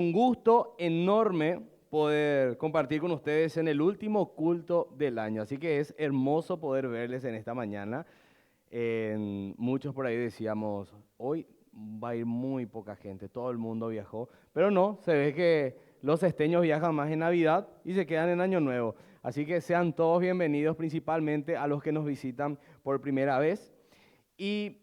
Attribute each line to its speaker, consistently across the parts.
Speaker 1: Un gusto enorme poder compartir con ustedes en el último culto del año. Así que es hermoso poder verles en esta mañana. Muchos por ahí decíamos, hoy va a ir muy poca gente, todo el mundo viajó. Pero no, se ve que los esteños viajan más en Navidad y se quedan en Año Nuevo. Así que sean todos bienvenidos, principalmente a los que nos visitan por primera vez. Y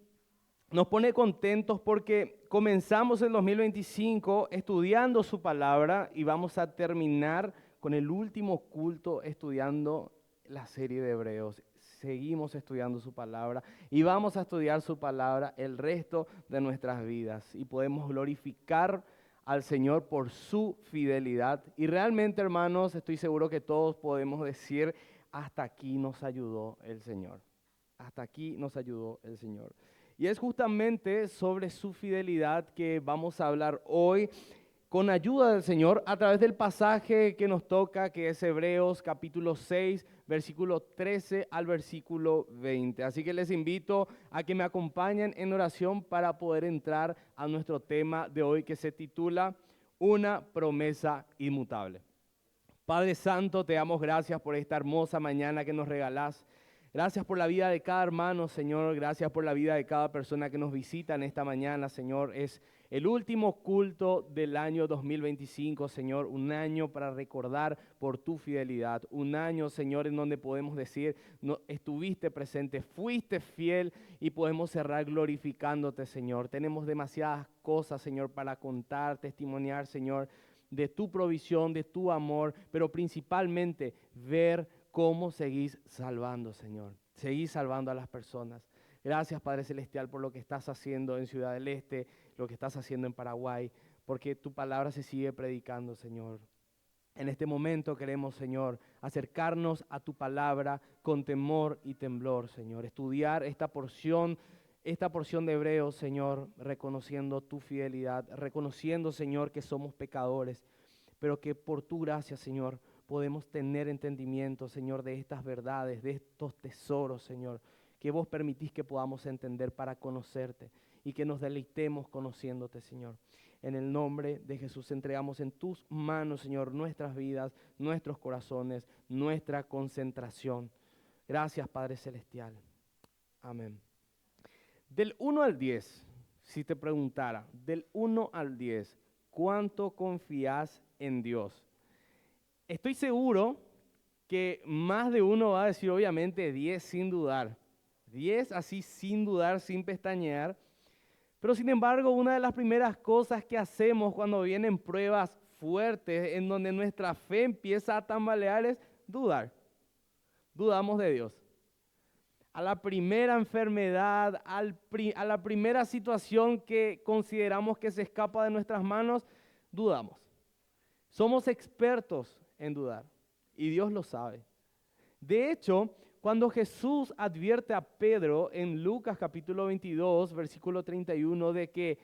Speaker 1: nos pone contentos porque comenzamos el 2025 estudiando su palabra y vamos a terminar con el último culto estudiando la serie de Hebreos. Seguimos estudiando su palabra y vamos a estudiar su palabra el resto de nuestras vidas y podemos glorificar al Señor por su fidelidad. Y realmente, hermanos, estoy seguro que todos podemos decir, hasta aquí nos ayudó el Señor. Hasta aquí nos ayudó el Señor. Y es justamente sobre su fidelidad que vamos a hablar hoy con ayuda del Señor a través del pasaje que nos toca, que es Hebreos capítulo 6, versículo 13 al versículo 20. Así que les invito a que me acompañen en oración para poder entrar a nuestro tema de hoy que se titula Una promesa inmutable. Padre Santo, te damos gracias por esta hermosa mañana que nos regalás. Gracias por la vida de cada hermano, Señor. Gracias por la vida de cada persona que nos visita en esta mañana, Señor. Es el último culto del año 2025, Señor. Un año para recordar por tu fidelidad. Un año, Señor, en donde podemos decir, no, estuviste presente, fuiste fiel y podemos cerrar glorificándote, Señor. Tenemos demasiadas cosas, Señor, para contar, testimoniar, Señor, de tu provisión, de tu amor, pero principalmente ver cómo seguís salvando, Señor. Seguís salvando a las personas. Gracias, Padre Celestial, por lo que estás haciendo en Ciudad del Este, lo que estás haciendo en Paraguay, porque tu palabra se sigue predicando, Señor. En este momento queremos, Señor, acercarnos a tu palabra con temor y temblor, Señor. Estudiar esta porción de Hebreos, Señor, reconociendo tu fidelidad, reconociendo, Señor, que somos pecadores, pero que por tu gracia, Señor, podemos tener entendimiento, Señor, de estas verdades, de estos tesoros, Señor, que vos permitís que podamos entender para conocerte y que nos deleitemos conociéndote, Señor. En el nombre de Jesús entregamos en tus manos, Señor, nuestras vidas, nuestros corazones, nuestra concentración. Gracias, Padre Celestial. Amén. Del 1 al 10, si te preguntara, del 1 al 10, ¿cuánto confías en Dios? Estoy seguro que más de uno va a decir, obviamente, 10 sin dudar. 10 así sin dudar, sin pestañear. Pero sin embargo, una de las primeras cosas que hacemos cuando vienen pruebas fuertes, en donde nuestra fe empieza a tambalear, es dudar. Dudamos de Dios. A la primera enfermedad, a la primera situación que consideramos que se escapa de nuestras manos, dudamos. Somos expertos en dudar y Dios lo sabe. De hecho, cuando Jesús advierte a Pedro en Lucas capítulo 22, versículo 31, de que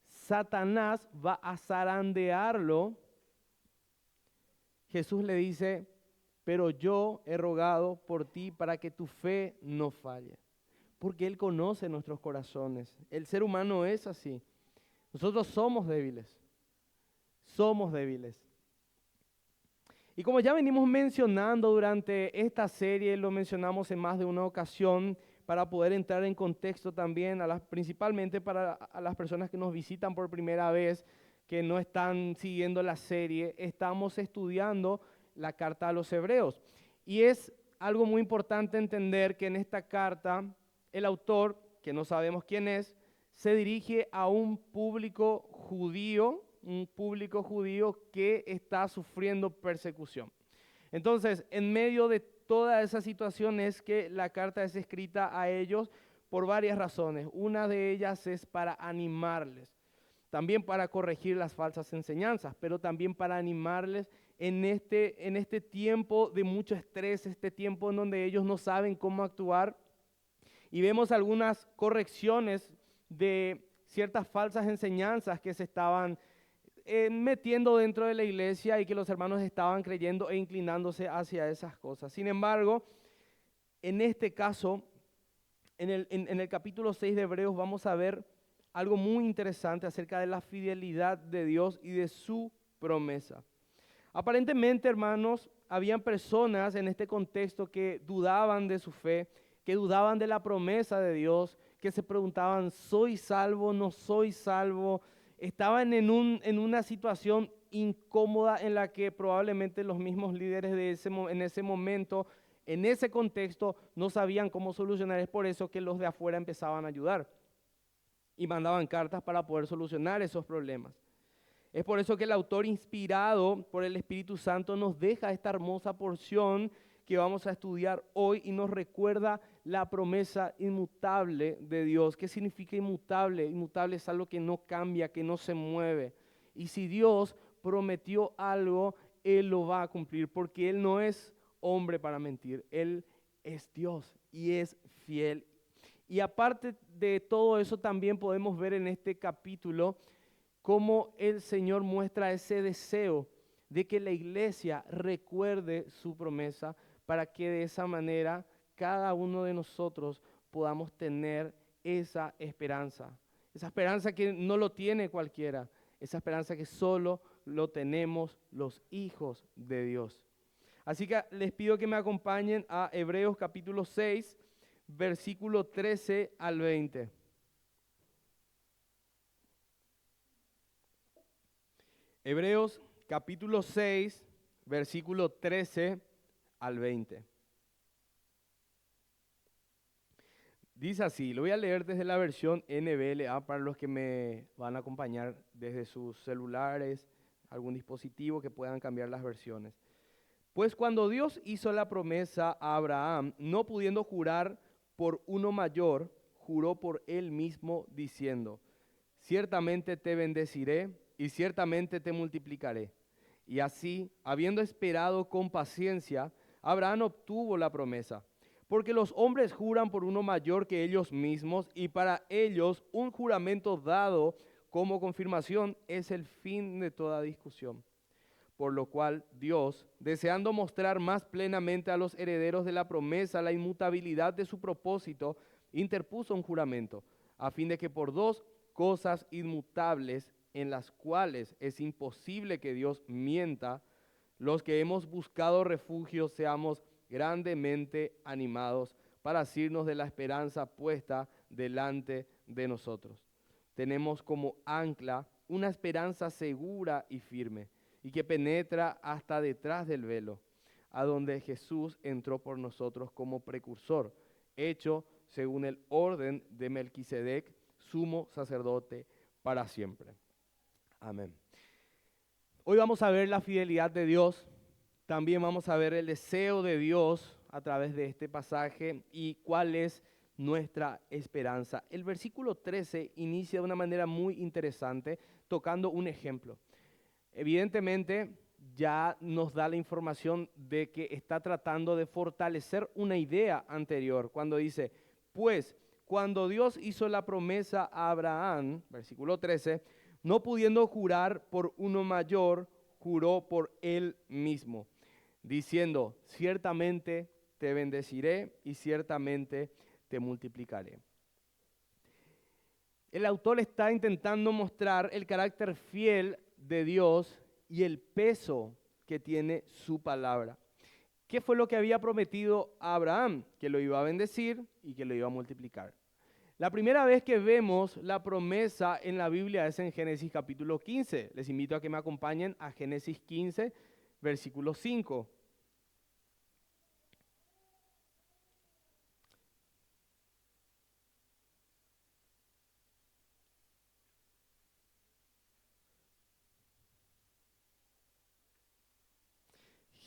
Speaker 1: Satanás va a zarandearlo, Jesús le dice, pero yo he rogado por ti para que tu fe no falle. Porque Él conoce nuestros corazones. El ser humano es así. Nosotros somos débiles. Somos débiles. Y como ya venimos mencionando durante esta serie, lo mencionamos en más de una ocasión para poder entrar en contexto también, principalmente para a las personas que nos visitan por primera vez, que no están siguiendo la serie, estamos estudiando la carta a los Hebreos. Y es algo muy importante entender que en esta carta el autor, que no sabemos quién es, se dirige a un público judío que está sufriendo persecución. Entonces, en medio de toda esa situación es que la carta es escrita a ellos por varias razones. Una de ellas es para animarles, también para corregir las falsas enseñanzas, pero también para animarles en este tiempo de mucho estrés, este tiempo en donde ellos no saben cómo actuar. Y vemos algunas correcciones de ciertas falsas enseñanzas que se estaban metiendo dentro de la iglesia y que los hermanos estaban creyendo e inclinándose hacia esas cosas. Sin embargo, en este caso, en el capítulo 6 de Hebreos vamos a ver algo muy interesante acerca de la fidelidad de Dios y de su promesa. Aparentemente, hermanos, habían personas en este contexto que dudaban de su fe, que dudaban de la promesa de Dios, que se preguntaban, ¿soy salvo? ¿No soy salvo? Estaban en una situación incómoda en la que probablemente los mismos líderes en ese momento, en ese contexto, no sabían cómo solucionar. Es por eso que los de afuera empezaban a ayudar y mandaban cartas para poder solucionar esos problemas. Es por eso que el autor, inspirado por el Espíritu Santo, nos deja esta hermosa porción que vamos a estudiar hoy y nos recuerda la promesa inmutable de Dios. ¿Qué significa inmutable? Inmutable es algo que no cambia, que no se mueve. Y si Dios prometió algo, Él lo va a cumplir, porque Él no es hombre para mentir. Él es Dios y es fiel. Y aparte de todo eso, también podemos ver en este capítulo cómo el Señor muestra ese deseo de que la iglesia recuerde su promesa para que de esa manera cada uno de nosotros podamos tener esa esperanza que no lo tiene cualquiera, esa esperanza que solo lo tenemos los hijos de Dios. Así que les pido que me acompañen a Hebreos capítulo 6, versículo 13 al 20. Hebreos capítulo 6, versículo 13 al 20. Dice así, lo voy a leer desde la versión NBLA para los que me van a acompañar desde sus celulares, algún dispositivo que puedan cambiar las versiones. Pues cuando Dios hizo la promesa a Abraham, no pudiendo jurar por uno mayor, juró por él mismo diciendo, ciertamente te bendeciré y ciertamente te multiplicaré. Y así, habiendo esperado con paciencia, Abraham obtuvo la promesa. Porque los hombres juran por uno mayor que ellos mismos, y para ellos un juramento dado como confirmación es el fin de toda discusión. Por lo cual Dios, deseando mostrar más plenamente a los herederos de la promesa la inmutabilidad de su propósito, interpuso un juramento, a fin de que por dos cosas inmutables en las cuales es imposible que Dios mienta, los que hemos buscado refugio seamos grandemente animados para asirnos de la esperanza puesta delante de nosotros. Tenemos como ancla una esperanza segura y firme, y que penetra hasta detrás del velo, a donde Jesús entró por nosotros como precursor, hecho según el orden de Melquisedec, sumo sacerdote para siempre. Amén. Hoy vamos a ver la fidelidad de Dios, también vamos a ver el deseo de Dios a través de este pasaje y cuál es nuestra esperanza. El versículo 13 inicia de una manera muy interesante, tocando un ejemplo. Evidentemente, ya nos da la información de que está tratando de fortalecer una idea anterior, cuando dice, pues, cuando Dios hizo la promesa a Abraham, versículo 13, no pudiendo jurar por uno mayor, juró por él mismo, diciendo, ciertamente te bendeciré y ciertamente te multiplicaré. El autor está intentando mostrar el carácter fiel de Dios y el peso que tiene su palabra. ¿Qué fue lo que había prometido a Abraham? Que lo iba a bendecir y que lo iba a multiplicar. La primera vez que vemos la promesa en la Biblia es en Génesis capítulo 15. Les invito a que me acompañen a Génesis 15, versículo 5.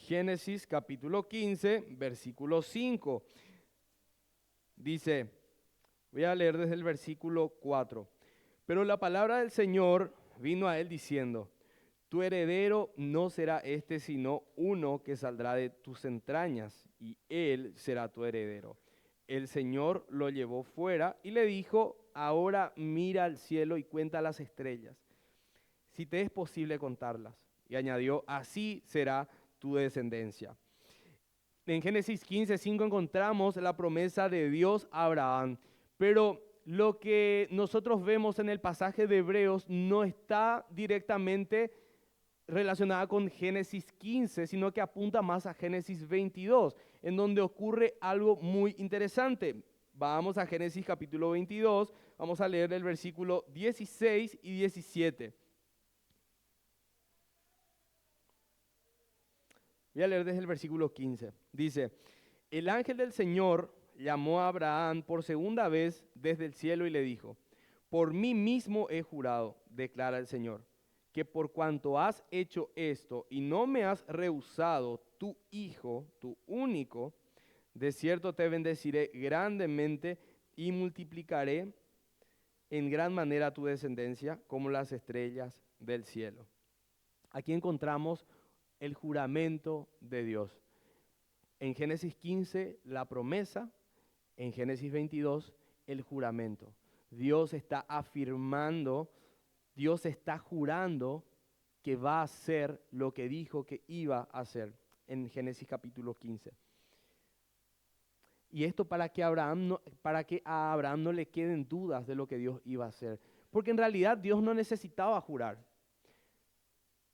Speaker 1: Génesis capítulo 15, versículo 5. Dice, voy a leer desde el versículo 4. Pero la palabra del Señor vino a él diciendo, tu heredero no será este sino uno que saldrá de tus entrañas, y él será tu heredero. El Señor lo llevó fuera y le dijo, ahora mira al cielo y cuenta las estrellas, si te es posible contarlas. Y añadió, así será tu descendencia. En Génesis 15:5 encontramos la promesa de Dios a Abraham, pero lo que nosotros vemos en el pasaje de Hebreos no está directamente relacionada con Génesis 15, sino que apunta más a Génesis 22, en donde ocurre algo muy interesante. Vamos a Génesis capítulo 22, vamos a leer el versículo 16 y 17. Voy a leer desde el versículo 15. Dice, el ángel del Señor llamó a Abraham por segunda vez desde el cielo y le dijo, por mí mismo he jurado, declara el Señor, que por cuanto has hecho esto y no me has rehusado tu hijo, tu único, de cierto te bendeciré grandemente y multiplicaré en gran manera tu descendencia como las estrellas del cielo. Aquí encontramos el juramento de Dios. En Génesis 15, la promesa. En Génesis 22, el juramento. Dios está afirmando, Dios está jurando que va a hacer lo que dijo que iba a hacer en Génesis capítulo 15. Y esto para que a Abraham no le queden dudas de lo que Dios iba a hacer. Porque en realidad Dios no necesitaba jurar.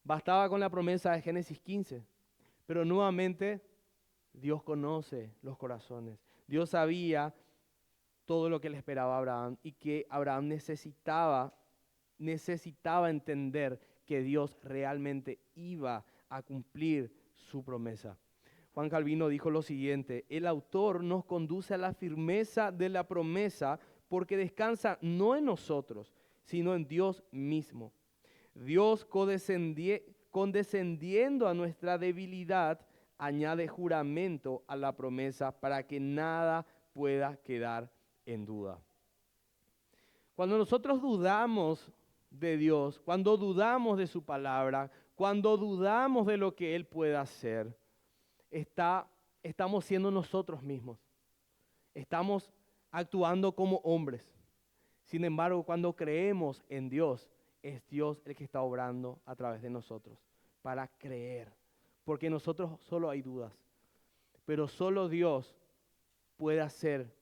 Speaker 1: Bastaba con la promesa de Génesis 15. Pero nuevamente Dios conoce los corazones. Dios sabía todo lo que le esperaba a Abraham y que Abraham necesitaba entender que Dios realmente iba a cumplir su promesa. Juan Calvino dijo lo siguiente, el autor nos conduce a la firmeza de la promesa porque descansa no en nosotros, sino en Dios mismo. Dios condescendiendo a nuestra debilidad, añade juramento a la promesa para que nada pueda quedar en duda. Cuando nosotros dudamos de Dios, cuando dudamos de su palabra, cuando dudamos de lo que Él pueda hacer, estamos siendo nosotros mismos. Estamos actuando como hombres. Sin embargo, cuando creemos en Dios, es Dios el que está obrando a través de nosotros para creer. Porque en nosotros solo hay dudas. Pero solo Dios puede hacer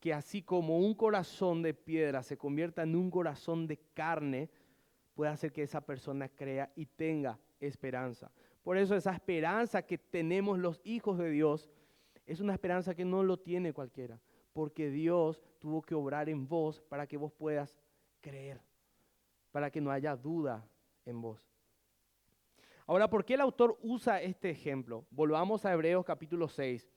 Speaker 1: que así como un corazón de piedra se convierta en un corazón de carne, puede hacer que esa persona crea y tenga esperanza. Por eso esa esperanza que tenemos los hijos de Dios es una esperanza que no lo tiene cualquiera. Porque Dios tuvo que obrar en vos para que vos puedas creer, para que no haya duda en vos. Ahora, ¿por qué el autor usa este ejemplo? Volvamos a Hebreos capítulo 6.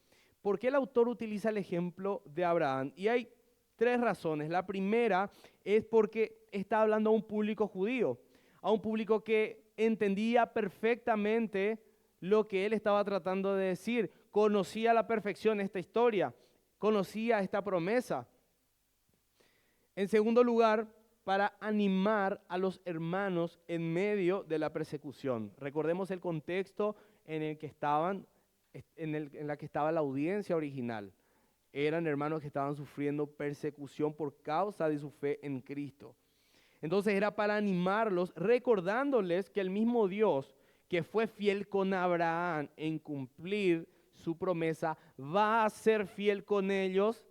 Speaker 1: ¿Por qué el autor utiliza el ejemplo de Abraham? Y hay tres razones. La primera es porque está hablando a un público judío, a un público que entendía perfectamente lo que él estaba tratando de decir, conocía a la perfección esta historia, conocía esta promesa. En segundo lugar, para animar a los hermanos en medio de la persecución. Recordemos el contexto en el que estaban, en la que estaba la audiencia original. Eran hermanos que estaban sufriendo persecución por causa de su fe en Cristo. Entonces era para animarlos, recordándoles que el mismo Dios que fue fiel con Abraham en cumplir su promesa, va a ser fiel con ellos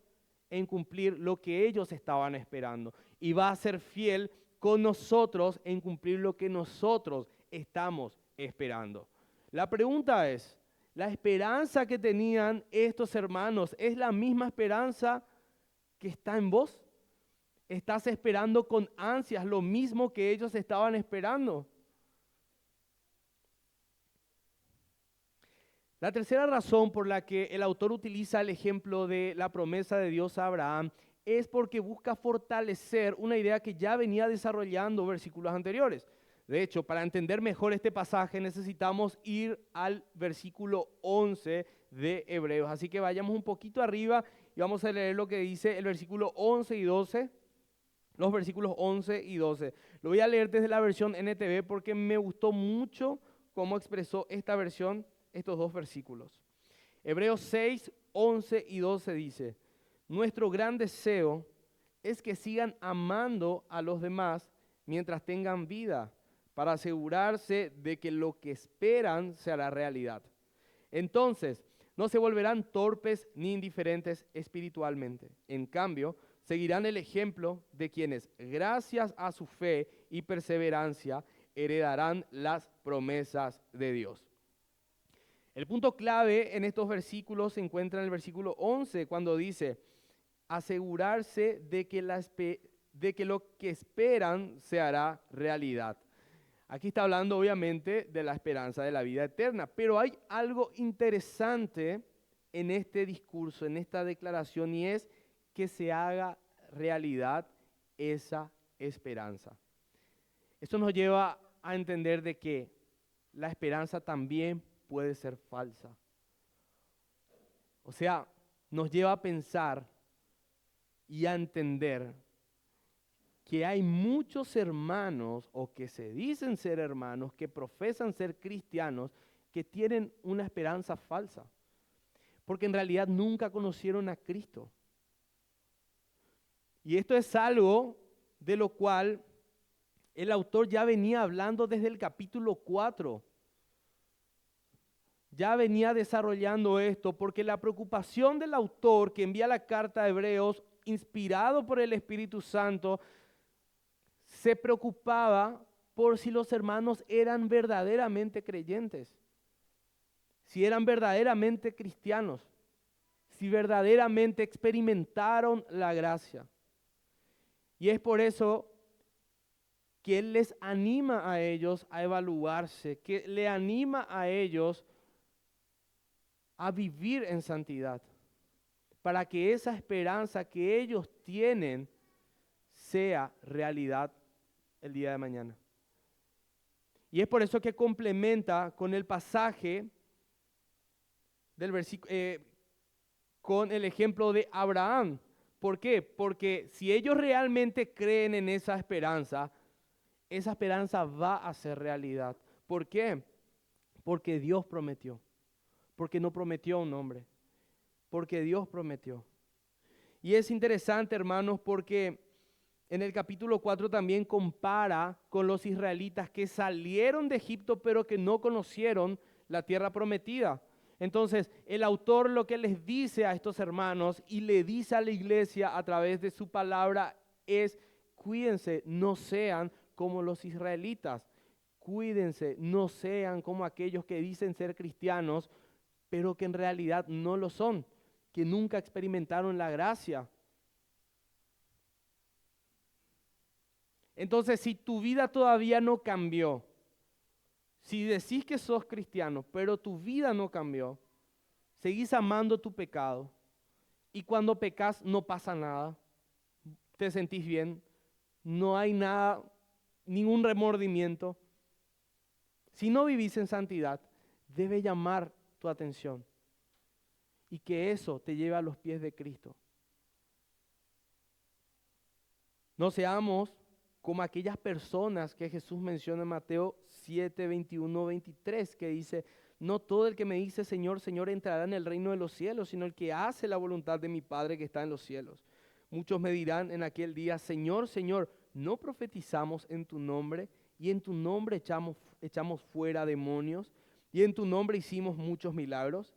Speaker 1: en cumplir lo que ellos estaban esperando. Y va a ser fiel con nosotros en cumplir lo que nosotros estamos esperando. La pregunta es, ¿la esperanza que tenían estos hermanos es la misma esperanza que está en vos? ¿Estás esperando con ansias lo mismo que ellos estaban esperando? La tercera razón por la que el autor utiliza el ejemplo de la promesa de Dios a Abraham es porque busca fortalecer una idea que ya venía desarrollando versículos anteriores. De hecho, para entender mejor este pasaje necesitamos ir al versículo 11 de Hebreos. Así que vayamos un poquito arriba y vamos a leer lo que dice el versículo 11 y 12. Los versículos 11 y 12. Lo voy a leer desde la versión NTV porque me gustó mucho cómo expresó esta versión estos dos versículos. Hebreos 6, 11 y 12 dice, nuestro gran deseo es que sigan amando a los demás mientras tengan vida, para asegurarse de que lo que esperan sea la realidad. Entonces, no se volverán torpes ni indiferentes espiritualmente. En cambio, seguirán el ejemplo de quienes, gracias a su fe y perseverancia, heredarán las promesas de Dios. El punto clave en estos versículos se encuentra en el versículo 11, cuando dice, asegurarse de que lo que esperan se hará realidad. Aquí está hablando obviamente de la esperanza de la vida eterna, pero hay algo interesante en este discurso, en esta declaración, y es que se haga realidad esa esperanza. Esto nos lleva a entender de que la esperanza también puede ser falsa. O sea, nos lleva a pensar y a entender que hay muchos hermanos o que se dicen ser hermanos, que profesan ser cristianos, que tienen una esperanza falsa, porque en realidad nunca conocieron a Cristo. Y esto es algo de lo cual el autor ya venía hablando desde el capítulo 4. Ya venía desarrollando esto porque la preocupación del autor que envía la carta a Hebreos, inspirado por el Espíritu Santo, se preocupaba por si los hermanos eran verdaderamente creyentes, si eran verdaderamente cristianos, si verdaderamente experimentaron la gracia. Y es por eso que Él les anima a ellos a evaluarse, que le anima a ellos a vivir en santidad, para que esa esperanza que ellos tienen sea realidad el día de mañana. Y es por eso que complementa con el pasaje del versículo, con el ejemplo de Abraham. ¿Por qué? Porque si ellos realmente creen en esa esperanza va a ser realidad. ¿Por qué? Porque Dios prometió. Porque no prometió un hombre. Porque Dios prometió. Y es interesante, hermanos, porque en el capítulo 4 también compara con los israelitas que salieron de Egipto pero que no conocieron la tierra prometida. Entonces, el autor lo que les dice a estos hermanos y le dice a la iglesia a través de su palabra es: cuídense, no sean como los israelitas. Cuídense, no sean como aquellos que dicen ser cristianos, pero que en realidad no lo son, que nunca experimentaron la gracia. Entonces, si tu vida todavía no cambió, si decís que sos cristiano, pero tu vida no cambió, seguís amando tu pecado, y cuando pecas no pasa nada, te sentís bien, no hay nada, ningún remordimiento. Si no vivís en santidad, debe llamar tu atención y que eso te lleve a los pies de Cristo. No seamos como aquellas personas que Jesús menciona en Mateo 7, 21, 23, que dice: no todo el que me dice Señor, Señor entrará en el reino de los cielos, sino el que hace la voluntad de mi Padre que está en los cielos. Muchos me dirán en aquel día: Señor, Señor, ¿no profetizamos en tu nombre? Y en tu nombre echamos fuera demonios, y en tu nombre hicimos muchos milagros.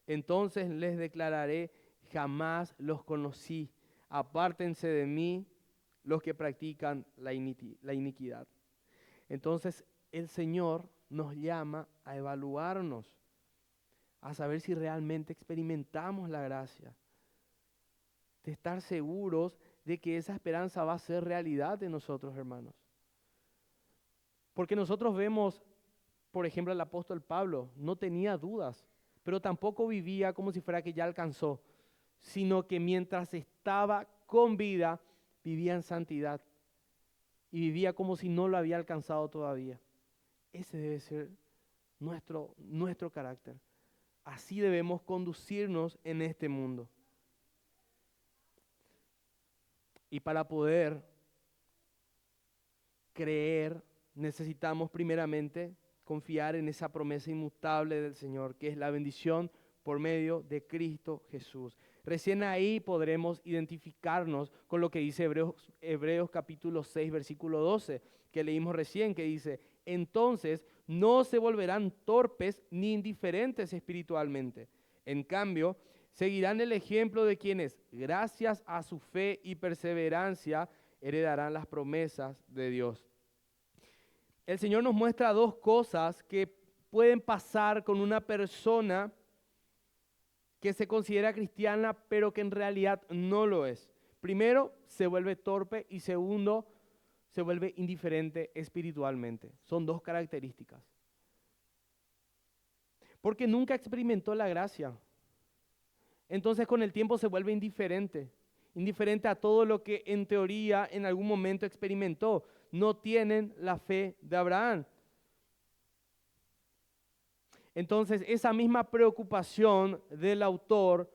Speaker 1: Entonces les declararé: jamás los conocí, apártense de mí los que practican la iniquidad. Entonces el Señor nos llama a evaluarnos, a saber si realmente experimentamos la gracia, de estar seguros de que esa esperanza va a ser realidad de nosotros, hermanos. Porque nosotros vemos, por ejemplo, el apóstol Pablo no tenía dudas, pero tampoco vivía como si fuera que ya alcanzó, sino que mientras estaba con vida, vivía en santidad y vivía como si no lo había alcanzado todavía. Ese debe ser nuestro carácter. Así debemos conducirnos en este mundo. Y para poder creer, necesitamos primeramente confiar en esa promesa inmutable del Señor, que es la bendición por medio de Cristo Jesús. Recién ahí podremos identificarnos con lo que dice Hebreos capítulo 6, versículo 12, que leímos recién, que dice: entonces no se volverán torpes ni indiferentes espiritualmente. En cambio, seguirán el ejemplo de quienes, gracias a su fe y perseverancia, heredarán las promesas de Dios. el Señor nos muestra dos cosas que pueden pasar con una persona que se considera cristiana, pero que en realidad no lo es. Primero, se vuelve torpe y segundo, se vuelve indiferente espiritualmente. Son dos características. Porque nunca experimentó la gracia. Entonces con el tiempo se vuelve indiferente. Indiferente a todo lo que en teoría en algún momento experimentó. No tienen la fe de Abraham. Entonces esa misma preocupación del autor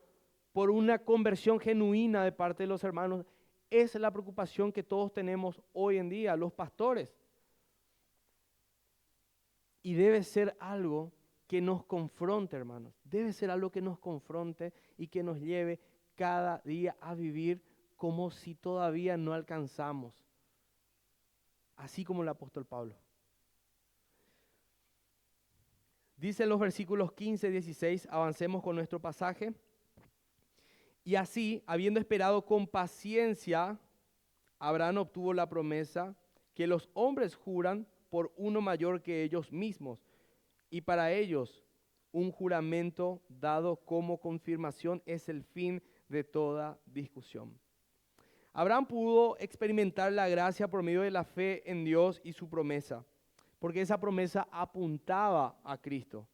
Speaker 1: por una conversión genuina de parte de los hermanos es la preocupación que todos tenemos hoy en día, los pastores. Y debe ser algo que nos confronte, hermanos. Debe ser algo que nos confronte y que nos lleve cada día a vivir como si todavía no alcanzamos. Así como el apóstol Pablo. Dice los versículos 15 y 16, avancemos con nuestro pasaje. Y así, habiendo esperado con paciencia, Abraham obtuvo la promesa que los hombres juran por uno mayor que ellos mismos, y para ellos un juramento dado como confirmación es el fin de toda discusión. Abraham pudo experimentar la gracia por medio de la fe en Dios y su promesa, porque esa promesa apuntaba a Cristo.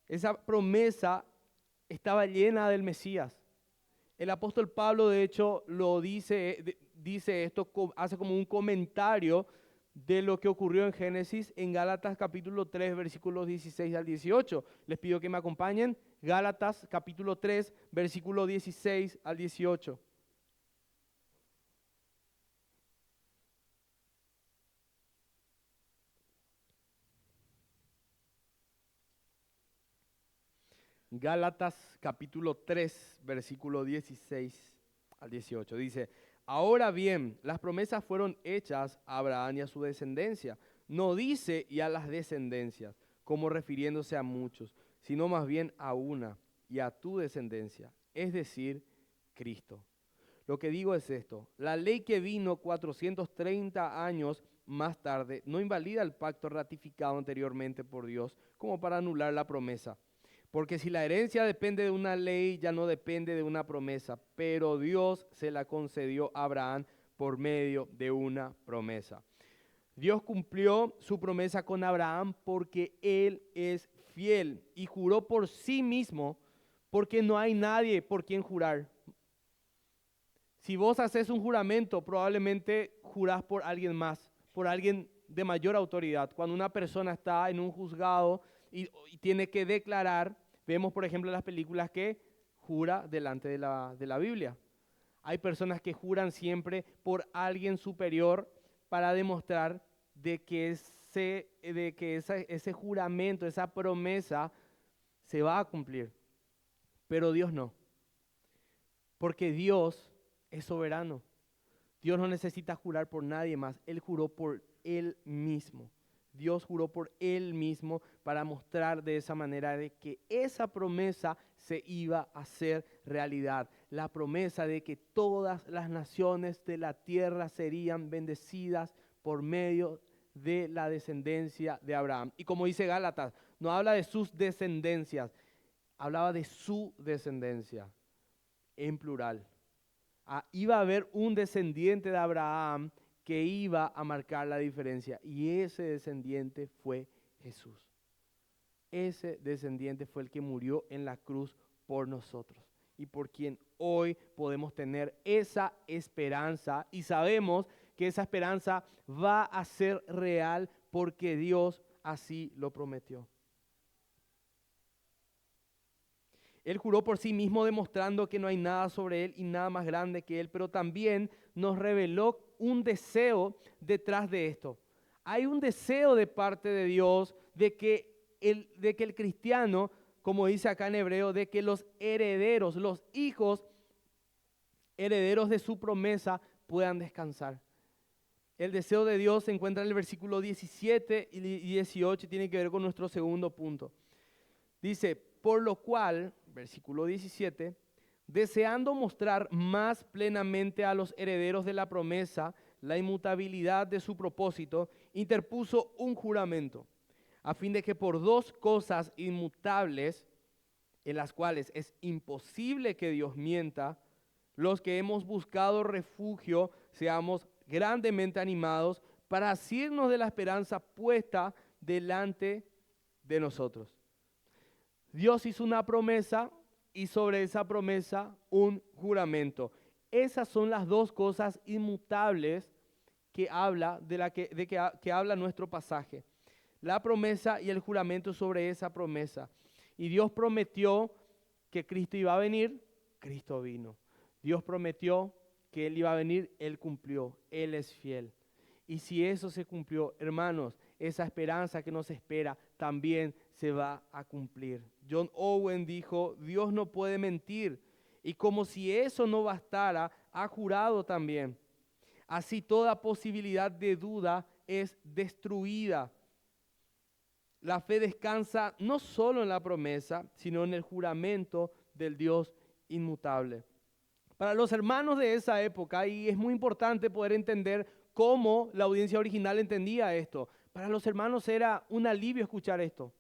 Speaker 1: Esa promesa estaba llena del Mesías. El apóstol Pablo, de hecho, lo dice esto, hace como un comentario de lo que ocurrió en Génesis en Gálatas capítulo 3, versículos 16 al 18. Les pido que me acompañen. Gálatas capítulo 3, versículo 16 al 18. Gálatas capítulo 3, versículo 16 al 18. Dice, ahora bien, las promesas fueron hechas a Abraham y a su descendencia. No dice y a las descendencias, como refiriéndose a muchos, sino más bien a una y a tu descendencia, es decir, Cristo. Lo que digo es esto, la ley que vino 430 años más tarde no invalida el pacto ratificado anteriormente por Dios como para anular la promesa. Porque si la herencia depende de una ley, ya no depende de una promesa, pero Dios se la concedió a Abraham por medio de una promesa. Dios cumplió su promesa con Abraham porque Él es fiel y juró por sí mismo porque no hay nadie por quien jurar. Si vos haces un juramento, probablemente jurás por alguien más, por alguien de mayor autoridad. Cuando una persona está en un juzgado y tiene que declarar, vemos por ejemplo en las películas que jura delante de la Biblia. Hay personas que juran siempre por alguien superior para demostrar de que ese juramento, esa promesa se va a cumplir. Pero Dios no. Porque Dios es soberano. Dios no necesita jurar por nadie más. Él juró por Él mismo. Dios juró por Él mismo para mostrar de esa manera de que esa promesa se iba a hacer realidad. La promesa de que todas las naciones de la tierra serían bendecidas por medio de la descendencia de Abraham. Y como dice Gálatas, no habla de sus descendencias, hablaba de su descendencia en plural. Iba a haber un descendiente de Abraham que iba a marcar la diferencia y ese descendiente fue Jesús. Ese descendiente fue el que murió en la cruz por nosotros y por quien hoy podemos tener esa esperanza y sabemos que esa esperanza va a ser real porque Dios así lo prometió. Él juró por sí mismo demostrando que no hay nada sobre él y nada más grande que él, pero también nos reveló un deseo detrás de esto. Hay un deseo de parte de Dios de que el cristiano, como dice acá en hebreo, de que los herederos, los hijos herederos de su promesa puedan descansar. El deseo de Dios se encuentra en el versículo 17 y 18 y tiene que ver con nuestro segundo punto. Dice, por lo cual, versículo 17, deseando mostrar más plenamente a los herederos de la promesa la inmutabilidad de su propósito interpuso un juramento, a fin de que por dos cosas inmutables, en las cuales es imposible que Dios mienta, los que hemos buscado refugio seamos grandemente animados para asirnos de la esperanza puesta delante de nosotros. Dios hizo una promesa y sobre esa promesa un juramento. Esas son las dos cosas inmutables que habla que habla nuestro pasaje. La promesa y el juramento sobre esa promesa. Y Dios prometió que Cristo iba a venir, Cristo vino. Dios prometió que Él iba a venir, Él cumplió, Él es fiel. Y si eso se cumplió, hermanos, esa esperanza que nos espera también se va a cumplir. John Owen dijo, Dios no puede mentir. Y como si eso no bastara, ha jurado también. Así toda posibilidad de duda es destruida. La fe descansa no solo en la promesa, sino en el juramento del Dios inmutable. Para los hermanos de esa época, y es muy importante poder entender cómo la audiencia original entendía esto, para los hermanos era un alivio escuchar esto.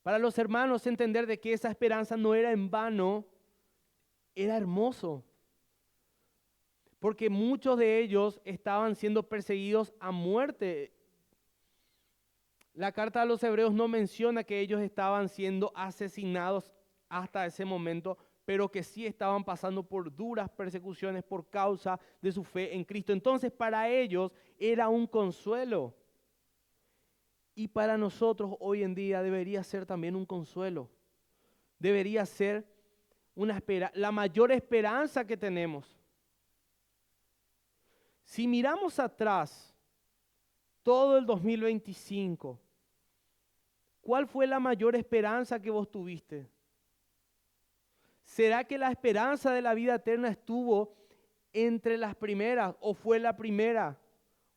Speaker 1: Para los hermanos entender de que esa esperanza no era en vano, era hermoso. Porque muchos de ellos estaban siendo perseguidos a muerte. La carta a los hebreos no menciona que ellos estaban siendo asesinados hasta ese momento, pero que sí estaban pasando por duras persecuciones por causa de su fe en Cristo. Entonces para ellos era un consuelo. Y para nosotros hoy en día debería ser también un consuelo. Debería ser la mayor esperanza que tenemos. Si miramos atrás, todo el 2025, ¿cuál fue la mayor esperanza que vos tuviste? ¿Será que la esperanza de la vida eterna estuvo entre las primeras, o fue la primera,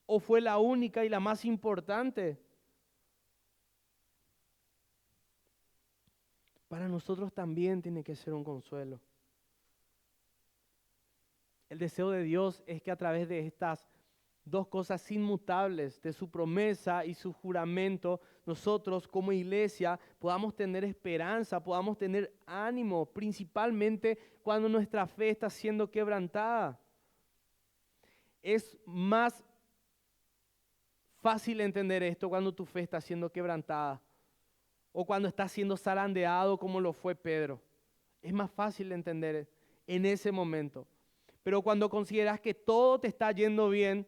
Speaker 1: o fue la única y la más importante? Para nosotros también tiene que ser un consuelo. El deseo de Dios es que a través de estas dos cosas inmutables, de su promesa y su juramento, nosotros como iglesia podamos tener esperanza, podamos tener ánimo, principalmente cuando nuestra fe está siendo quebrantada. Es más fácil entender esto cuando tu fe está siendo quebrantada o cuando estás siendo zarandeado como lo fue Pedro. Es más fácil entender en ese momento. Pero cuando consideras que todo te está yendo bien,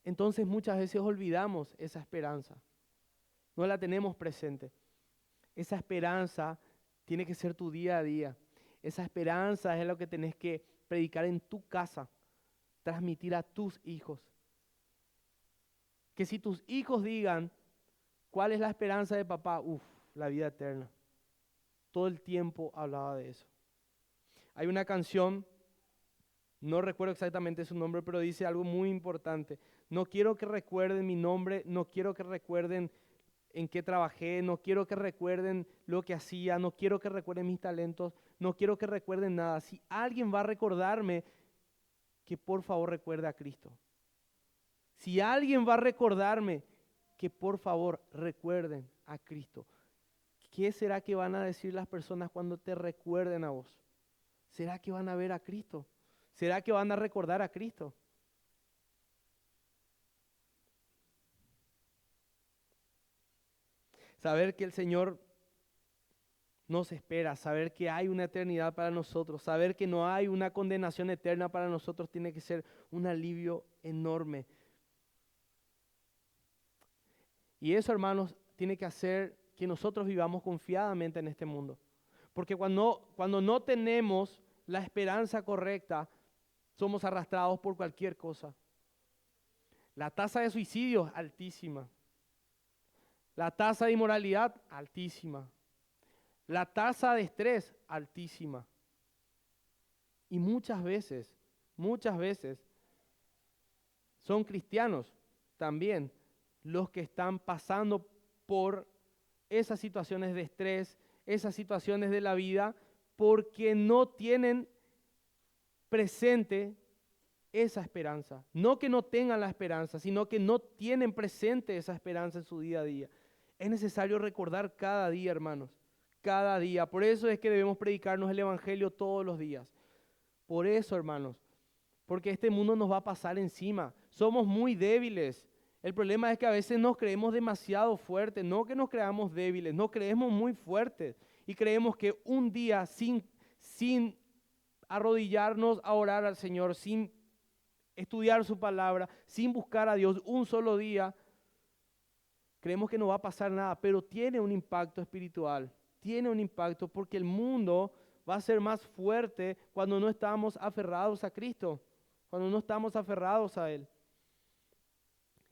Speaker 1: entonces muchas veces olvidamos esa esperanza. No la tenemos presente. Esa esperanza tiene que ser tu día a día. Esa esperanza es lo que tenés que predicar en tu casa, transmitir a tus hijos. Que si tus hijos digan, ¿cuál es la esperanza de papá? La vida eterna. Todo el tiempo hablaba de eso. Hay una canción, no recuerdo exactamente su nombre, pero dice algo muy importante. No quiero que recuerden mi nombre, no quiero que recuerden en qué trabajé, no quiero que recuerden lo que hacía, no quiero que recuerden mis talentos, no quiero que recuerden nada. Si alguien va a recordarme, que por favor recuerde a Cristo. Si alguien va a recordarme, que por favor recuerden a Cristo. ¿Qué será que van a decir las personas cuando te recuerden a vos? ¿Será que van a ver a Cristo? ¿Será que van a recordar a Cristo? Saber que el Señor nos espera, saber que hay una eternidad para nosotros, saber que no hay una condenación eterna para nosotros tiene que ser un alivio enorme. Y eso, hermanos, tiene que hacer que nosotros vivamos confiadamente en este mundo. Porque cuando no tenemos la esperanza correcta, somos arrastrados por cualquier cosa. La tasa de suicidio, altísima. La tasa de inmoralidad, altísima. La tasa de estrés, altísima. Y muchas veces, son cristianos también los que están pasando por esas situaciones de estrés, esas situaciones de la vida, porque no tienen presente
Speaker 2: esa esperanza. No que no tengan la esperanza, sino que no tienen presente esa esperanza en su día a día. Es necesario recordar cada día, hermanos, cada día. Por eso es que debemos predicarnos el Evangelio todos los días. Por eso, hermanos, porque este mundo nos va a pasar encima. Somos muy débiles. El problema es que a veces nos creemos demasiado fuertes, no que nos creamos débiles, nos creemos muy fuertes y creemos que un día sin arrodillarnos a orar al Señor, sin estudiar su palabra, sin buscar a Dios un solo día, creemos que no va a pasar nada, pero tiene un impacto espiritual, tiene un impacto porque el mundo va a ser más fuerte cuando no estamos aferrados a Cristo, cuando no estamos aferrados a Él.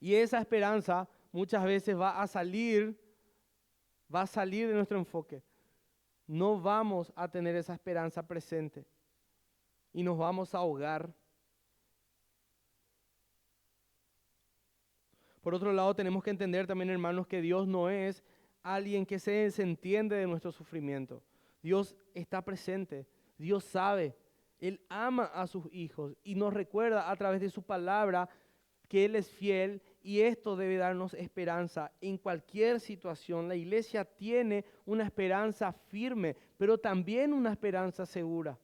Speaker 2: Y esa esperanza muchas veces va a salir de nuestro enfoque. No vamos a tener esa esperanza presente y nos vamos a ahogar. Por otro lado, tenemos que entender también, hermanos, que Dios no es alguien que se desentiende de nuestro sufrimiento. Dios está presente, Dios sabe, Él ama a sus hijos y nos recuerda a través de su palabra que Él es fiel y esto debe darnos esperanza en cualquier situación. La iglesia tiene una esperanza firme, pero también una esperanza segura.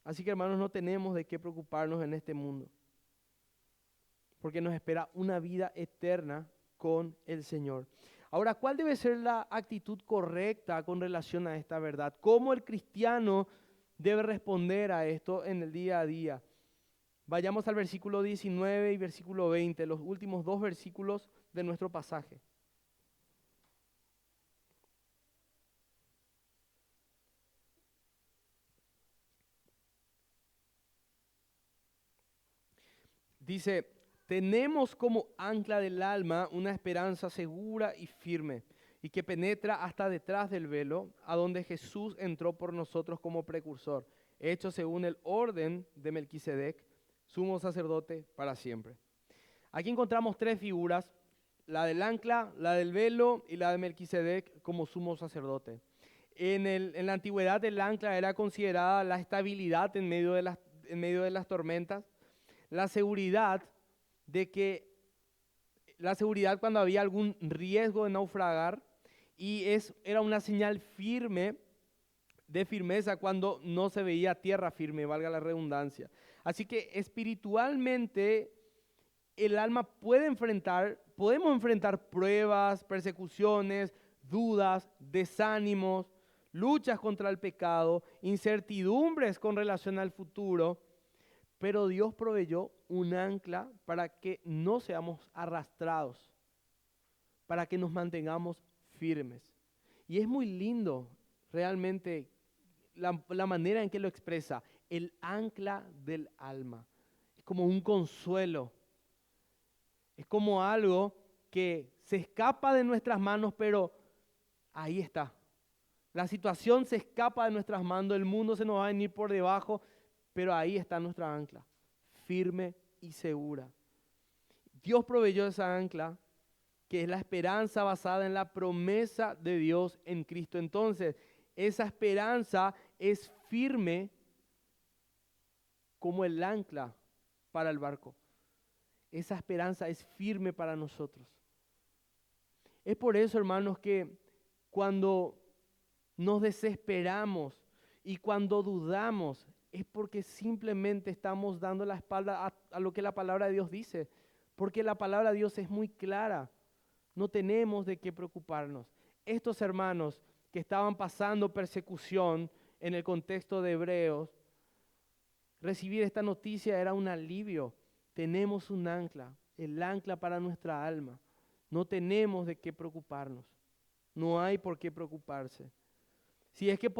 Speaker 2: Así que, hermanos, no tenemos de qué preocuparnos en este mundo, porque nos espera una vida eterna con el Señor. Ahora, ¿cuál debe ser la actitud correcta con relación a esta verdad? ¿Cómo el cristiano debe responder a esto en el día a día? Vayamos al versículo 19 y versículo 20, los últimos dos versículos de nuestro pasaje. Dice, tenemos como ancla del alma una esperanza segura y firme y que penetra hasta detrás del velo, a donde Jesús entró por nosotros como precursor, hecho según el orden de Melquisedec, sumo sacerdote para siempre. Aquí encontramos tres figuras, la del ancla, la del velo y la de Melquisedec como sumo sacerdote. En la antigüedad el ancla era considerada la estabilidad en medio de las tormentas, la seguridad de que la seguridad cuando había algún riesgo de naufragar y era una señal firme de firmeza cuando no se veía tierra firme, valga la redundancia. Así que espiritualmente el alma podemos enfrentar pruebas, persecuciones, dudas, desánimos, luchas contra el pecado, incertidumbres con relación al futuro, pero Dios proveyó un ancla para que no seamos arrastrados, para que nos mantengamos firmes. Y es muy lindo realmente la manera en que lo expresa, el ancla del alma. Es como un consuelo, es como algo que se escapa de nuestras manos, pero ahí está. La situación se escapa de nuestras manos, el mundo se nos va a venir por debajo, pero ahí está nuestra ancla, firme y segura. Dios proveyó esa ancla, que es la esperanza basada en la promesa de Dios en Cristo. Entonces, esa esperanza es firme como el ancla para el barco. Esa esperanza es firme para nosotros. Es por eso, hermanos, que cuando nos desesperamos y cuando dudamos, es porque simplemente estamos dando la espalda a lo que la palabra de Dios dice. Porque la palabra de Dios es muy clara. No tenemos de qué preocuparnos. Estos hermanos que estaban pasando persecución en el contexto de Hebreos, recibir esta noticia era un alivio. Tenemos un ancla, el ancla para nuestra alma. No tenemos de qué preocuparnos. No hay por qué preocuparse. Si es que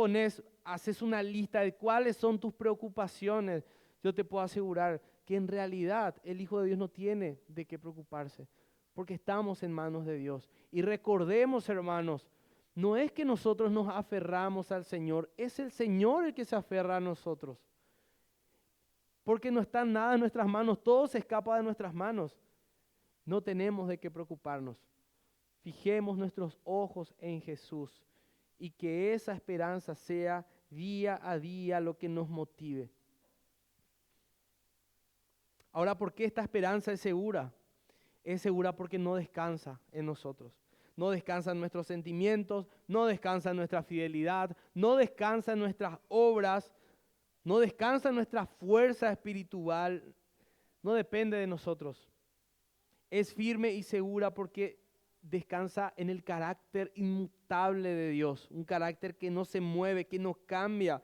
Speaker 2: haces una lista de cuáles son tus preocupaciones, yo te puedo asegurar que en realidad el Hijo de Dios no tiene de qué preocuparse, porque estamos en manos de Dios. Y recordemos, hermanos, no es que nosotros nos aferramos al Señor, es el Señor el que se aferra a nosotros. Porque no está nada en nuestras manos, todo se escapa de nuestras manos. No tenemos de qué preocuparnos. Fijemos nuestros ojos en Jesús y que esa esperanza sea día a día lo que nos motive. Ahora, ¿por qué esta esperanza es segura? Es segura porque no descansa en nosotros. No descansa en nuestros sentimientos, no descansa en nuestra fidelidad, no descansa en nuestras obras, no descansa en nuestra fuerza espiritual, no depende de nosotros. Es firme y segura porque descansa en el carácter inmutable de Dios, un carácter que no se mueve, que no cambia.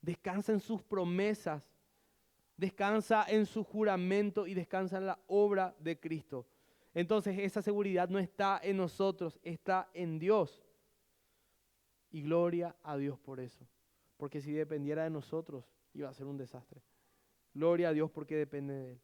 Speaker 2: Descansa en sus promesas, descansa en su juramento y descansa en la obra de Cristo. Entonces esa seguridad no está en nosotros, está en Dios. Y gloria a Dios por eso. Porque si dependiera de nosotros, iba a ser un desastre. Gloria a Dios porque depende de Él.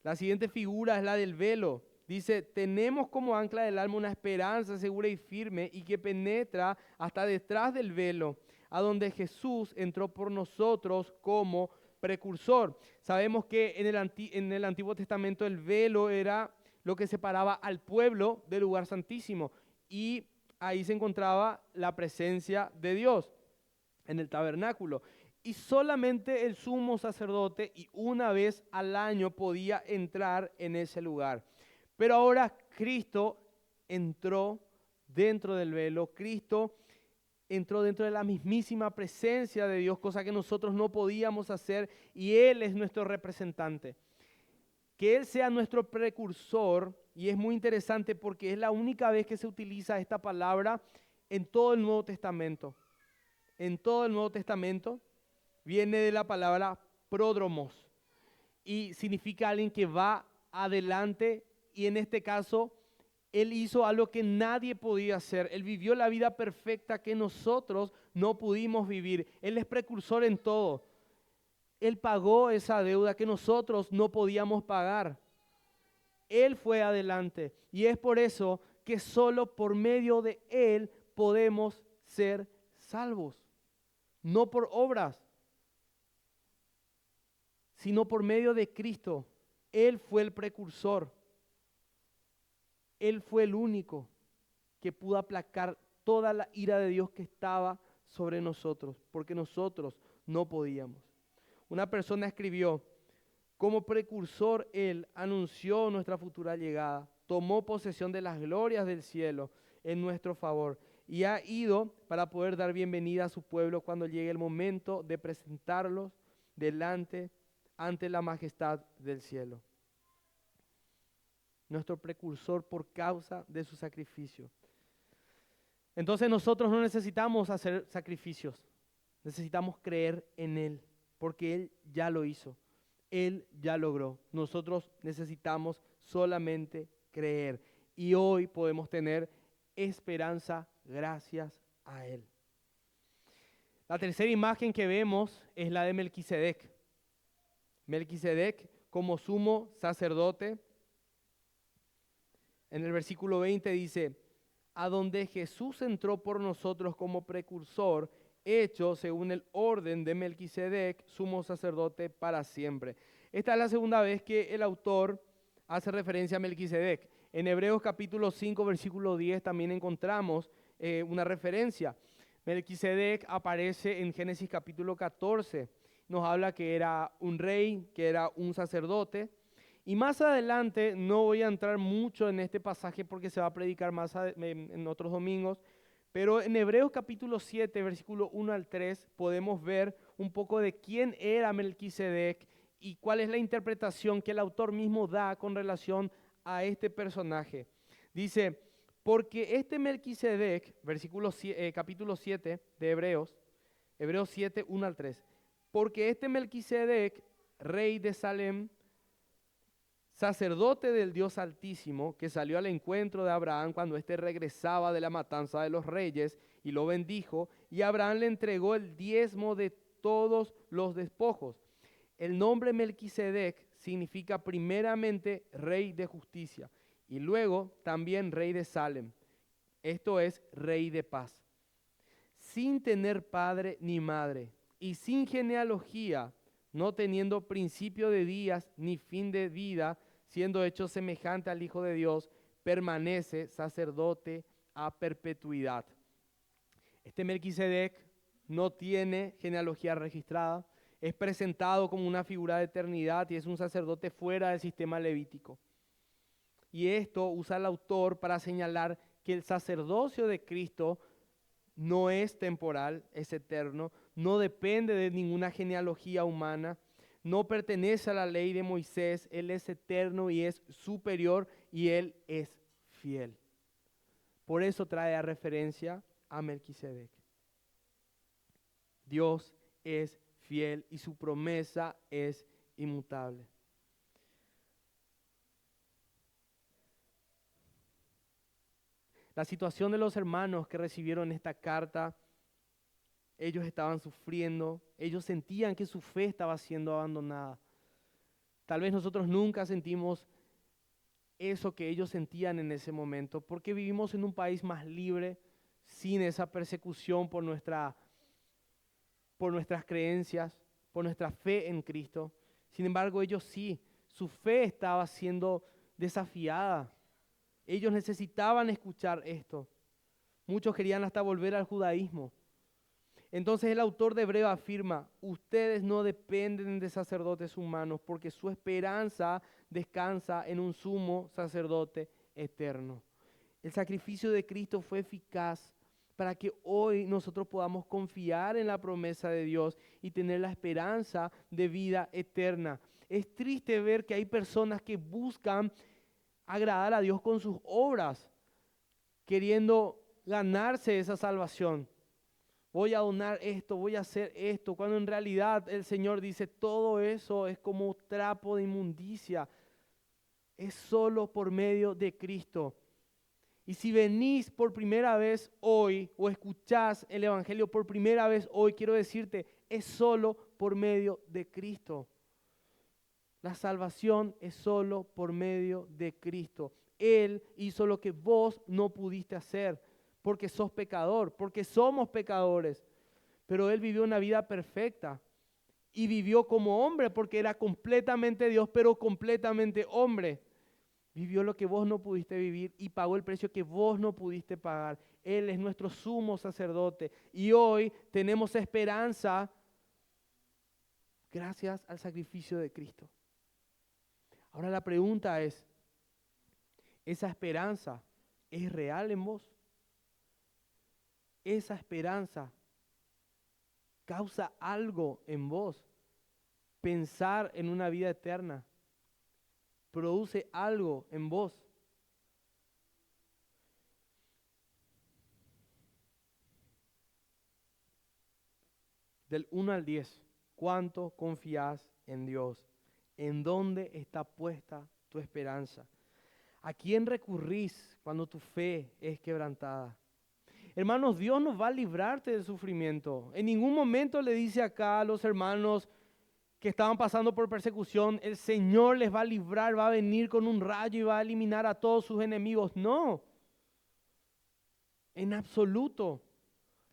Speaker 2: La siguiente figura es la del velo. Dice, tenemos como ancla del alma una esperanza segura y firme y que penetra hasta detrás del velo, a donde Jesús entró por nosotros como precursor. Sabemos que en el Antiguo Testamento el velo era lo que separaba al pueblo del lugar santísimo y ahí se encontraba la presencia de Dios en el tabernáculo. Y solamente el sumo sacerdote y una vez al año podía entrar en ese lugar. Pero ahora Cristo entró dentro del velo, Cristo entró dentro de la mismísima presencia de Dios, cosa que nosotros no podíamos hacer, y Él es nuestro representante. Que Él sea nuestro precursor, y es muy interesante porque es la única vez que se utiliza esta palabra en todo el Nuevo Testamento. En todo el Nuevo Testamento viene de la palabra pródromos y significa alguien que va adelante, y en este caso Él hizo algo que nadie podía hacer. Él vivió la vida perfecta que nosotros no pudimos vivir. Él es precursor en todo. Él pagó esa deuda que nosotros no podíamos pagar. Él fue adelante y es por eso que solo por medio de Él podemos ser salvos. No por obras, sino por medio de Cristo. Él fue el precursor. Él fue el único que pudo aplacar toda la ira de Dios que estaba sobre nosotros, porque nosotros no podíamos. Una persona escribió, como precursor Él anunció nuestra futura llegada, tomó posesión de las glorias del cielo en nuestro favor y ha ido para poder dar bienvenida a su pueblo cuando llegue el momento de presentarlos ante la majestad del cielo. Nuestro precursor por causa de su sacrificio. Entonces nosotros no necesitamos hacer sacrificios, necesitamos creer en Él, porque Él ya lo hizo, Él ya logró. Nosotros necesitamos solamente creer y hoy podemos tener esperanza gracias a Él. La tercera imagen que vemos es la de Melquisedec. Melquisedec como sumo sacerdote. En el versículo 20 dice, a donde Jesús entró por nosotros como precursor, hecho según el orden de Melquisedec, sumo sacerdote para siempre. Esta es la segunda vez que el autor hace referencia a Melquisedec. En Hebreos capítulo 5, versículo 10 también encontramos una referencia. Melquisedec aparece en Génesis capítulo 14. Nos habla que era un rey, que era un sacerdote. Y más adelante, no voy a entrar mucho en este pasaje porque se va a predicar más en otros domingos, pero en Hebreos capítulo 7, versículo 1 al 3, podemos ver un poco de quién era Melquisedec y cuál es la interpretación que el autor mismo da con relación a este personaje. Dice, porque este Melquisedec, capítulo 7 de Hebreos 7, 1 al 3, porque este Melquisedec, rey de Salem, sacerdote del Dios Altísimo, que salió al encuentro de Abraham cuando éste regresaba de la matanza de los reyes y lo bendijo, y Abraham le entregó el diezmo de todos los despojos. El nombre Melquisedec significa primeramente rey de justicia y luego también rey de Salem, esto es rey de paz. Sin tener padre ni madre y sin genealogía, no teniendo principio de días ni fin de vida, siendo hecho semejante al Hijo de Dios, permanece sacerdote a perpetuidad. Este Melquisedec no tiene genealogía registrada, Es presentado como una figura de eternidad y es un sacerdote fuera del sistema levítico. Y esto usa el autor para señalar que el sacerdocio de Cristo no es temporal, es eterno, no depende de ninguna genealogía humana, no pertenece a la ley de Moisés, Él es eterno y es superior y Él es fiel. Por eso trae a referencia a Melquisedec. Dios es fiel y su promesa es inmutable. La situación de los hermanos que recibieron esta carta, ellos estaban sufriendo, ellos sentían que su fe estaba siendo abandonada. Tal vez nosotros nunca sentimos eso que ellos sentían en ese momento, porque vivimos en un país más libre, sin esa persecución por nuestras creencias, por nuestra fe en Cristo. Sin embargo, ellos sí, su fe estaba siendo desafiada. Ellos necesitaban escuchar esto. Muchos querían hasta volver al judaísmo. Entonces el autor de Hebreo afirma, ustedes no dependen de sacerdotes humanos porque su esperanza descansa en un sumo sacerdote eterno. El sacrificio de Cristo fue eficaz para que hoy nosotros podamos confiar en la promesa de Dios y tener la esperanza de vida eterna. Es triste ver que hay personas que buscan agradar a Dios con sus obras, queriendo ganarse esa salvación. Voy a donar esto, voy a hacer esto, cuando en realidad el Señor dice todo eso es como trapo de inmundicia. Es solo por medio de Cristo. Y si venís por primera vez hoy o escuchás el Evangelio por primera vez hoy, quiero decirte, es solo por medio de Cristo. La salvación es solo por medio de Cristo. Él hizo lo que vos no pudiste hacer, porque sos pecador, porque somos pecadores. Pero Él vivió una vida perfecta y vivió como hombre, porque era completamente Dios, pero completamente hombre. Vivió lo que vos no pudiste vivir y pagó el precio que vos no pudiste pagar. Él es nuestro sumo sacerdote y hoy tenemos esperanza gracias al sacrificio de Cristo. Ahora la pregunta es, ¿esa esperanza es real en vos? ¿Esa esperanza causa algo en vos? Pensar en una vida eterna produce algo en vos. Del 1 al 10, ¿cuánto confías en Dios? ¿En dónde está puesta tu esperanza? ¿A quién recurrís cuando tu fe es quebrantada? Hermanos, Dios no va a librarte del sufrimiento. En ningún momento le dice acá a los hermanos que estaban pasando por persecución, el Señor les va a librar, va a venir con un rayo y va a eliminar a todos sus enemigos. No, en absoluto.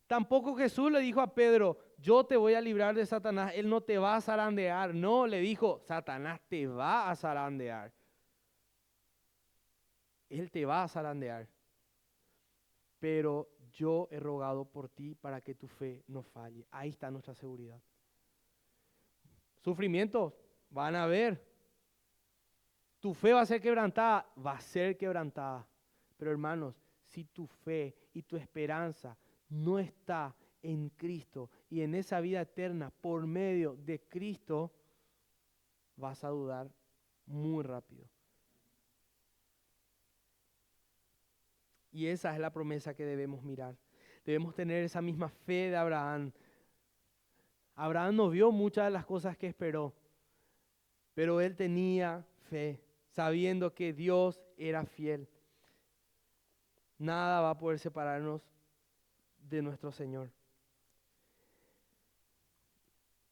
Speaker 2: Tampoco Jesús le dijo a Pedro, yo te voy a librar de Satanás, él no te va a zarandear. No, le dijo, Satanás te va a zarandear. Él te va a zarandear. Pero yo he rogado por ti para que tu fe no falle. Ahí está nuestra seguridad. Sufrimientos van a haber. Tu fe va a ser quebrantada, va a ser quebrantada. Pero hermanos, si tu fe y tu esperanza no está en Cristo y en esa vida eterna por medio de Cristo, vas a dudar muy rápido. Y esa es la promesa que debemos mirar. Debemos tener esa misma fe de Abraham. Abraham no vio muchas de las cosas que esperó, pero él tenía fe, sabiendo que Dios era fiel. Nada va a poder separarnos de nuestro Señor.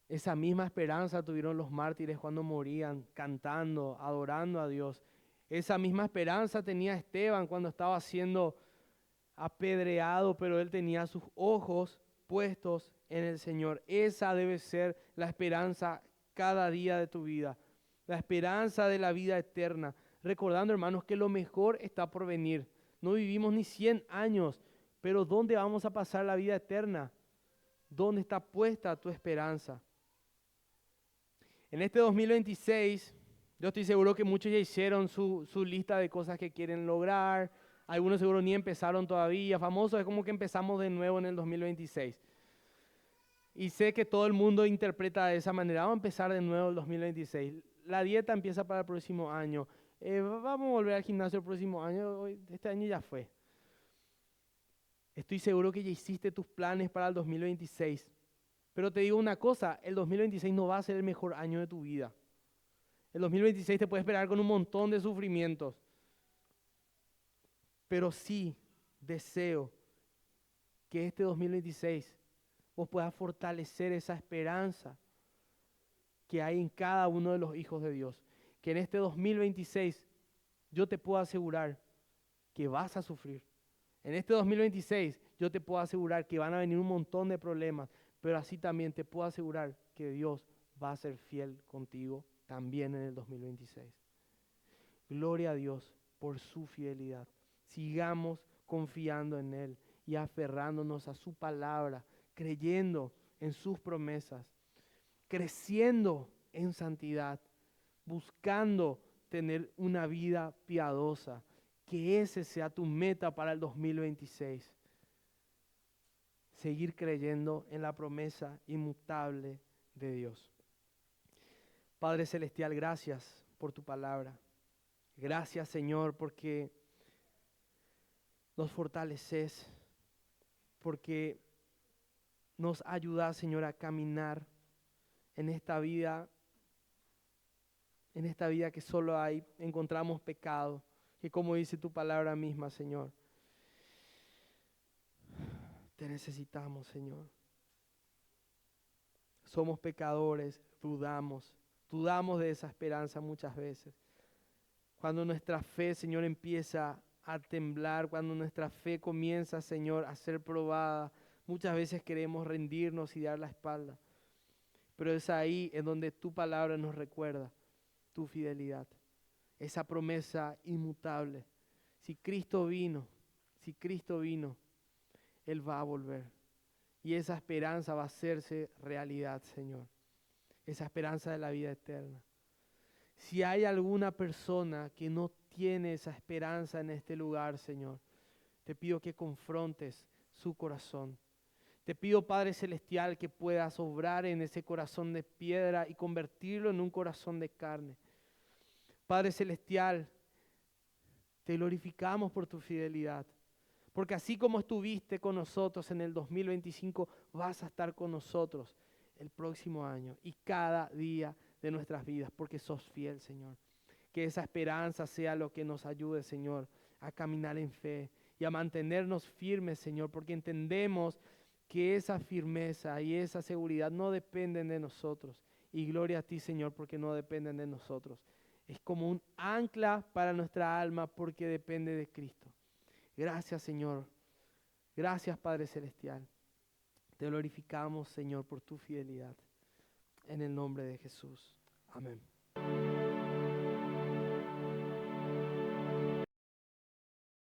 Speaker 2: Esa misma esperanza tuvieron los mártires cuando morían, cantando, adorando a Dios. Esa misma esperanza tenía Esteban cuando estaba siendo apedreado, pero él tenía sus ojos puestos en el Señor. Esa debe ser la esperanza cada día de tu vida, la esperanza de la vida eterna. Recordando, hermanos, que lo mejor está por venir. No vivimos ni 100 años, pero ¿dónde vamos a pasar la vida eterna? ¿Dónde está puesta tu esperanza? En este 2026, yo estoy seguro que muchos ya hicieron su lista de cosas que quieren lograr. Algunos seguro ni empezaron todavía. Famoso es como que empezamos de nuevo en el 2026. Y sé que todo el mundo interpreta de esa manera. Vamos a empezar de nuevo el 2026. La dieta empieza para el próximo año. Vamos a volver al gimnasio el próximo año. Este año ya fue. Estoy seguro que ya hiciste tus planes para el 2026. Pero te digo una cosa, el 2026 no va a ser el mejor año de tu vida. El 2026 te puede esperar con un montón de sufrimientos. Pero sí deseo que este 2026 vos puedas fortalecer esa esperanza que hay en cada uno de los hijos de Dios. Que en este 2026 yo te puedo asegurar que vas a sufrir. En este 2026 yo te puedo asegurar que van a venir un montón de problemas, pero así también te puedo asegurar que Dios va a ser fiel contigo también en el 2026. Gloria a Dios por su fidelidad. Sigamos confiando en Él y aferrándonos a su palabra, creyendo en sus promesas, creciendo en santidad, buscando tener una vida piadosa. Que ese sea tu meta para el 2026. Seguir creyendo en la promesa inmutable de Dios. Padre Celestial, gracias por tu palabra. Gracias, Señor, porque nos fortaleces, porque nos ayudas, Señor, a caminar en esta vida que solo hay, encontramos pecado, que como dice tu palabra misma, Señor, te necesitamos, Señor. Somos pecadores, dudamos de esa esperanza muchas veces. Cuando nuestra fe, Señor, empieza a temblar, cuando nuestra fe comienza, Señor, a ser probada, muchas veces queremos rendirnos y dar la espalda. Pero es ahí en donde tu palabra nos recuerda tu fidelidad, esa promesa inmutable. Si Cristo vino, Él va a volver. Y esa esperanza va a hacerse realidad, Señor. Esa esperanza de la vida eterna. Si hay alguna persona que no tiene esa esperanza en este lugar, Señor, te pido que confrontes su corazón. Te pido, Padre Celestial, que puedas obrar en ese corazón de piedra y convertirlo en un corazón de carne. Padre Celestial, te glorificamos por tu fidelidad. Porque así como estuviste con nosotros en el 2025, vas a estar con nosotros el próximo año y cada día de nuestras vidas, porque sos fiel, Señor. Que esa esperanza sea lo que nos ayude, Señor, a caminar en fe y a mantenernos firmes, Señor, porque entendemos que esa firmeza y esa seguridad no dependen de nosotros. Y gloria a ti, Señor, porque no dependen de nosotros. Es como un ancla para nuestra alma porque depende de Cristo. Gracias, Señor. Gracias, Padre Celestial. Te glorificamos, Señor, por tu fidelidad. En el nombre de Jesús. Amén.